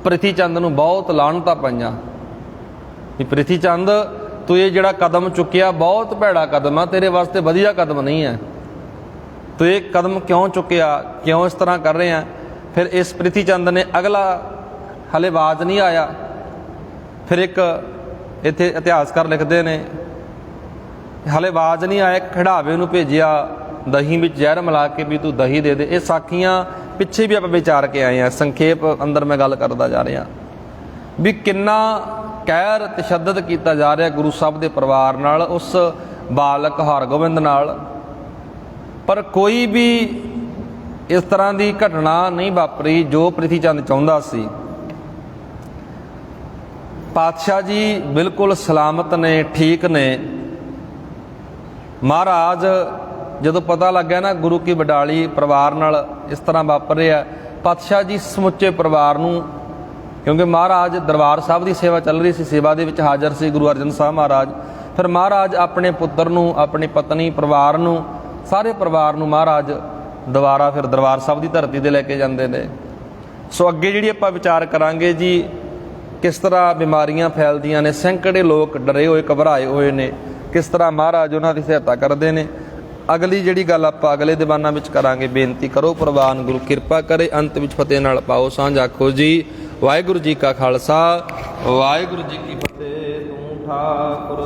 ਪ੍ਰਿਥੀ ਚੰਦ ਨੂੰ ਬਹੁਤ ਲਾਹਨਤਾਂ ਪਾਈਆਂ ਵੀ ਪ੍ਰਿਥੀ ਚੰਦ ਤੂੰ ਇਹ ਜਿਹੜਾ ਕਦਮ ਚੁੱਕਿਆ ਬਹੁਤ ਭੈੜਾ ਕਦਮ ਆ, ਤੇਰੇ ਵਾਸਤੇ ਵਧੀਆ ਕਦਮ ਨਹੀਂ ਹੈ। ਤੂੰ ਇਹ ਕਦਮ ਕਿਉਂ ਚੁੱਕਿਆ, ਕਿਉਂ ਇਸ ਤਰ੍ਹਾਂ ਕਰ ਰਹੇ ਆ। ਫਿਰ ਇਸ ਪ੍ਰਿਥੀ ਚੰਦ ਨੇ ਅਗਲਾ, ਹਲੇ ਆਵਾਜ਼ ਨਹੀਂ ਆਇਆ, ਫਿਰ ਇੱਕ ਇੱਥੇ ਇਤਿਹਾਸਕਾਰ ਲਿਖਦੇ ਨੇ ਹਲੇ ਆਵਾਜ਼ ਨਹੀਂ ਆਇਆ, ਖਿਡਾਵੇ ਨੂੰ ਭੇਜਿਆ ਦਹੀਂ ਵਿੱਚ ਜ਼ਹਿਰ ਮਿਲਾ ਕੇ ਵੀ ਤੂੰ ਦਹੀਂ ਦੇ ਦੇ। ਇਹ ਸਾਖੀਆਂ ਪਿੱਛੇ ਵੀ ਆਪਾਂ ਵਿਚਾਰ ਕੇ ਆਏ ਹਾਂ, ਸੰਖੇਪ ਅੰਦਰ ਮੈਂ ਗੱਲ ਕਰਦਾ ਜਾ ਰਿਹਾ ਵੀ ਕਿੰਨਾ ਕਹਿਰ ਤਸ਼ੱਦਦ ਕੀਤਾ ਜਾ ਰਿਹਾ ਗੁਰੂ ਸਾਹਿਬ ਦੇ ਪਰਿਵਾਰ ਨਾਲ, ਉਸ ਬਾਲਕ ਹਰਗੋਬਿੰਦ ਨਾਲ। ਪਰ ਕੋਈ ਵੀ ਇਸ ਤਰ੍ਹਾਂ ਦੀ ਘਟਨਾ ਨਹੀਂ ਵਾਪਰੀ ਜੋ ਪ੍ਰਿਥੀ ਚੰਦ ਚਾਹੁੰਦਾ ਸੀ। ਪਾਤਸ਼ਾਹ ਜੀ ਬਿਲਕੁਲ ਸਲਾਮਤ ਨੇ, ਠੀਕ ਨੇ। ਮਹਾਰਾਜ ਜਦੋਂ ਪਤਾ ਲੱਗਿਆ ਨਾ ਗੁਰੂ ਕੀ ਬਡਾਲੀ ਪਰਿਵਾਰ ਨਾਲ ਇਸ ਤਰ੍ਹਾਂ ਵਾਪਰ ਰਿਹਾ, ਪਾਤਸ਼ਾਹ ਜੀ ਸਮੁੱਚੇ ਪਰਿਵਾਰ ਨੂੰ, ਕਿਉਂਕਿ ਮਹਾਰਾਜ ਦਰਬਾਰ ਸਾਹਿਬ ਦੀ ਸੇਵਾ ਚੱਲ ਰਹੀ ਸੀ, ਸੇਵਾ ਦੇ ਵਿੱਚ ਹਾਜ਼ਰ ਸੀ ਗੁਰੂ ਅਰਜਨ ਸਾਹਿਬ ਮਹਾਰਾਜ। ਫਿਰ ਮਹਾਰਾਜ ਆਪਣੇ ਪੁੱਤਰ ਨੂੰ, ਆਪਣੀ ਪਤਨੀ, ਪਰਿਵਾਰ ਨੂੰ, ਸਾਰੇ ਪਰਿਵਾਰ ਨੂੰ ਮਹਾਰਾਜ ਦੁਬਾਰਾ ਫਿਰ ਦਰਬਾਰ ਸਾਹਿਬ ਦੀ ਧਰਤੀ 'ਤੇ ਲੈ ਕੇ ਜਾਂਦੇ ਨੇ। ਸੋ ਅੱਗੇ ਜਿਹੜੀ ਆਪਾਂ ਵਿਚਾਰ ਕਰਾਂਗੇ ਜੀ, ਕਿਸ ਤਰ੍ਹਾਂ ਬਿਮਾਰੀਆਂ ਫੈਲਦੀਆਂ ਨੇ, ਸੈਂਕੜੇ ਲੋਕ ਡਰੇ ਹੋਏ, ਘਬਰਾਏ ਹੋਏ ਨੇ, ਕਿਸ ਤਰ੍ਹਾਂ ਮਹਾਰਾਜ ਉਹਨਾਂ ਦੀ ਸਹਾਇਤਾ ਕਰਦੇ ਨੇ। ਅਗਲੀ ਜਿਹੜੀ ਗੱਲ ਆਪਾਂ ਅਗਲੇ ਦੀਵਾਨਾਂ ਵਿੱਚ ਕਰਾਂਗੇ। ਬੇਨਤੀ ਕਰੋ ਪ੍ਰਵਾਨ ਗੁਰੂ ਕਿਰਪਾ ਕਰੇ, ਅੰਤ ਵਿੱਚ ਫਤਿਹ ਨਾਲ ਪਾਓ ਸਾਂਝ। ਆਖੋ ਜੀ ਵਾਹਿਗੁਰੂ ਜੀ ਕਾ ਖਾਲਸਾ, ਵਾਹਿਗੁਰੂ ਜੀ ਕੀ ਫਤਿਹ। ਤੂੰ ਠਾਕੁਰ